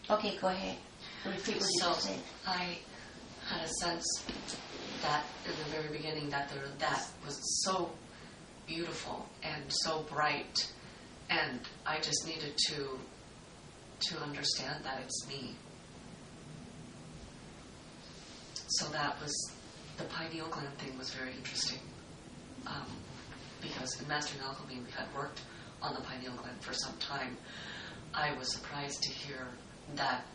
Okay, go ahead. Repeat what you just said. I had a sense that in the very beginning that was so beautiful and so bright, and I just needed to understand that it's me. So that was, the pineal gland thing was very interesting, because in Mastering Alchemy we had worked on the pineal gland for some time. I was surprised to hear that,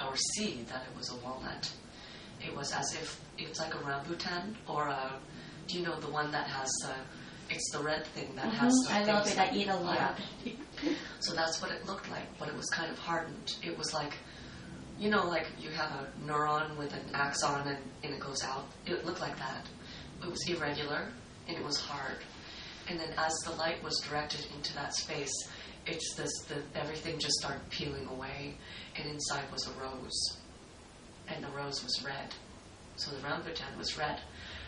or see that it was a walnut. It was as if it's like a rambutan, or do you know the one that has it's the red thing that has the I love it. I eat a lot. Yeah. So that's what it looked like, but it was kind of hardened. It was like, you know, like you have a neuron with an axon and it goes out. It looked like that. It was irregular and it was hard. And then as the light was directed into that space, everything just started peeling away, and inside was a rose. And the rose was red. So the rambutan was red.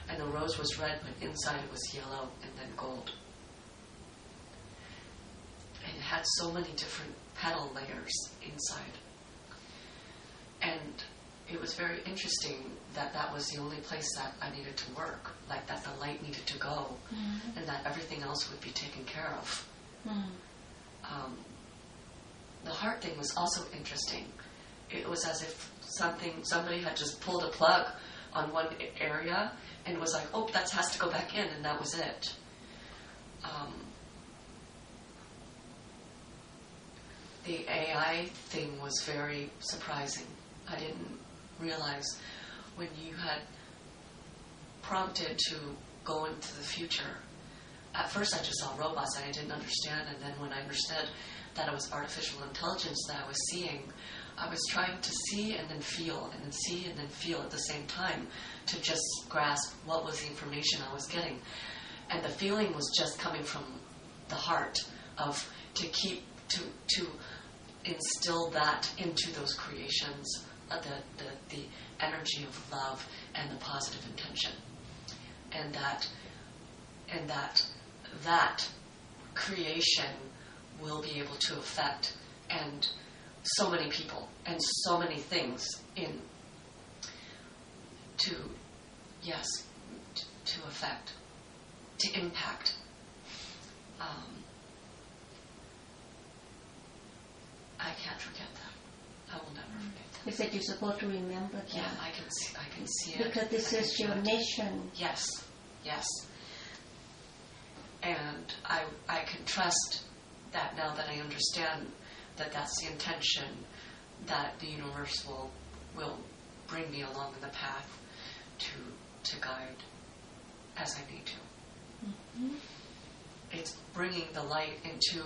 And the rose was red, but inside it was yellow and then gold. And it had so many different petal layers inside. And it was very interesting that was the only place that I needed to work, like that the light needed to go, and that everything else would be taken care of. The heart thing was also interesting. It was as if somebody had just pulled a plug on one area and was like, oh, that has to go back in, and that was it. The AI thing was very surprising. I didn't realize when you had prompted to go into the future. At first I just saw robots and I didn't understand, and then when I understood that it was artificial intelligence that I was seeing, I was trying to see and then feel, and then see and then feel at the same time to just grasp what was the information I was getting. And the feeling was just coming from the heart of to instill that into those creations, the energy of love and the positive intention. And that creation will be able to affect and so many people and so many things to affect, to impact. I can't forget that. I will never forget that. You said you're supposed to remember that. Yeah, I can see it. Because this is your mission. Yes. And I can trust that now that I understand that that's the intention, that the universe will bring me along the path to guide as I need to. Mm-hmm. It's bringing the light into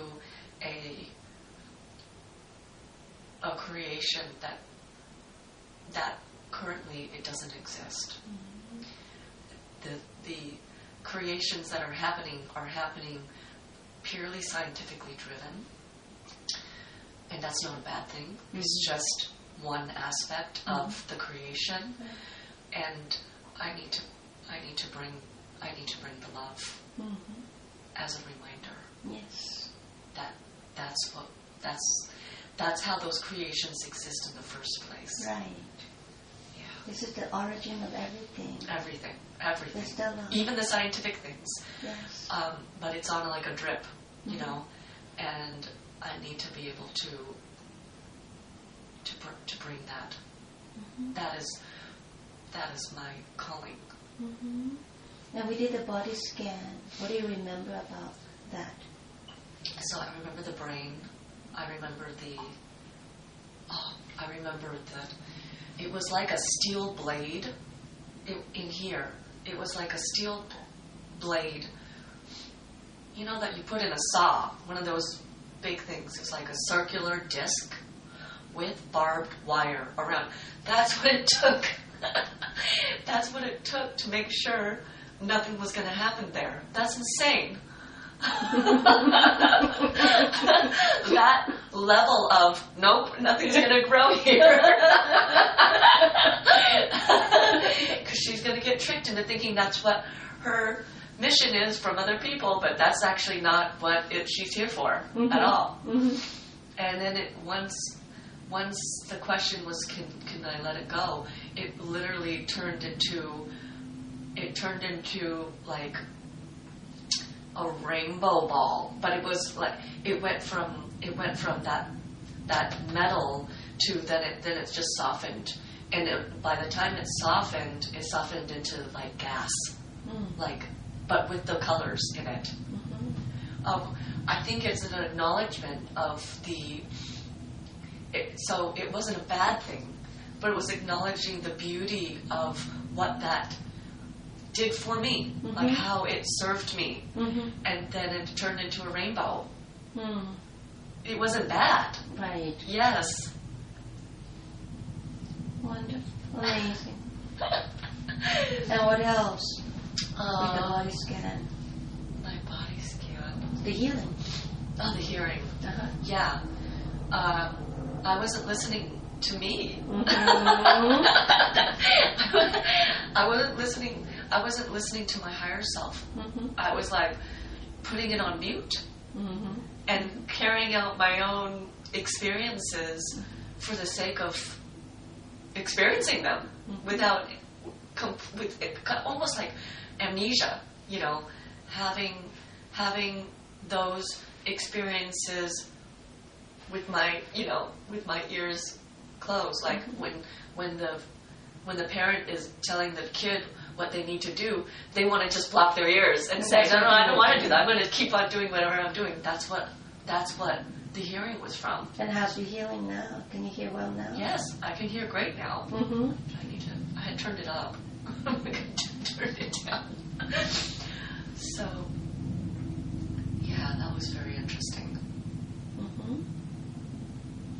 a creation that currently it doesn't exist. Mm-hmm. The creations that are happening purely scientifically driven, and that's not a bad thing. Mm-hmm. It's just one aspect of the creation, and I need to bring the love as a reminder. Yes, that's how those creations exist in the first place. Right. Yeah. This is the origin of everything. Everything. Even the scientific things. Yes. But it's on like a drip, you know, and I need to be able to bring that. Mm-hmm. That is my calling. Mm-hmm. And we did a body scan. What do you remember about that? So I remember the brain. I remember that it was like a steel blade in here. It was like a steel blade, you know, that you put in a saw, one of those big things. It's like a circular disc with barbed wire around. That's what it took. That's what it took to make sure nothing was going to happen there. That's insane. That level of nope, nothing's going to grow here. Because she's going to get tricked into thinking that's what her mission is from other people, but that's actually not what she's here for at all. Mm-hmm. And then once once the question was, can I let it go? It literally turned into like a rainbow ball. But it was like it went from that metal to then it's just softened. And by the time it softened into like gas, like, but with the colors in it. I think it's an acknowledgement of so it wasn't a bad thing, but it was acknowledging the beauty of what that did for me, like how it served me, and then it turned into a rainbow. It wasn't bad. Right. Yes. Wonderful. Amazing. And what else? With the body scan. My body scan. The healing. Oh, the hearing. Yeah. I wasn't listening to me. I wasn't listening to my higher self. I was like putting it on mute and carrying out my own experiences for the sake of experiencing them with almost like amnesia, having those experiences with my ears closed, like when the parent is telling the kid what they need to do, they want to just block their ears and say, no, I don't want to do that. I'm going to keep on doing whatever I'm doing. That's what the hearing was from. And how's your hearing now? Can you hear well now? Yes, I can hear great now. I had turned it up. I turned it down. So, yeah, that was very interesting.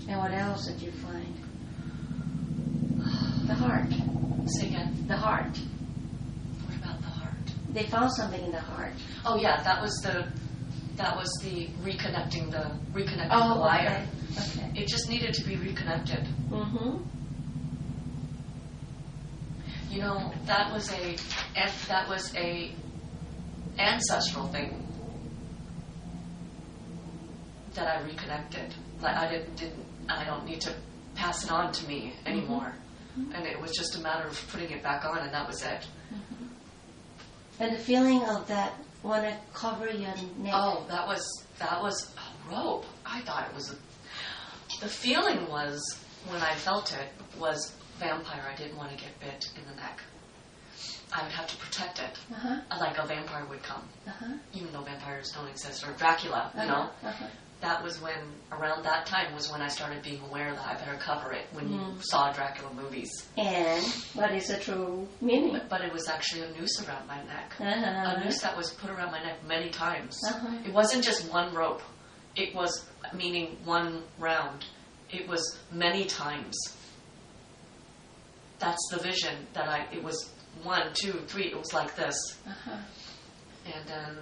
And what else did you find? The heart. Say again? The heart. What about the heart? They found something in the heart. Oh yeah, that was the reconnecting the wire. Okay. It just needed to be reconnected. That was a ancestral thing that I reconnected. Like I don't need to pass it on to me anymore. And it was just a matter of putting it back on, and that was it. And the feeling of that, want to cover your neck. Oh, that was a rope. I thought it was the feeling was, when I felt it, was vampire. I didn't want to get bit in the neck. I would have to protect it, like a vampire would come, even though vampires don't exist, or Dracula, That was around that time was when I started being aware that I better cover it when you saw Dracula movies. And what is the true meaning? But it was actually a noose around my neck. A noose that was put around my neck many times. It wasn't just one rope. It was meaning one round. It was many times. That's the vision it was 1, 2, 3, it was like this. And then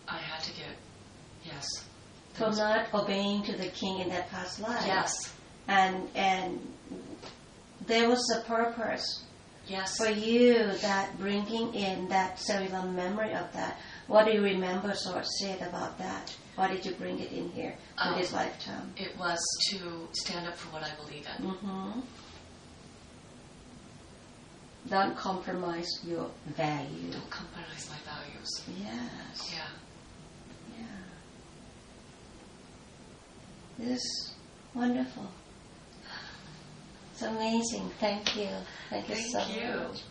I had to get, yes. For not obeying to the king in that past life. Yes. And there was a purpose. Yes. For you, that bringing in that cellular memory of that. What do you remember Sword said about that? Why did you bring it in here to this lifetime? It was to stand up for what I believe in. Don't compromise your value. Don't compromise my values. Yes. Yeah. This is wonderful. It's amazing. Thank you. Thank you so much.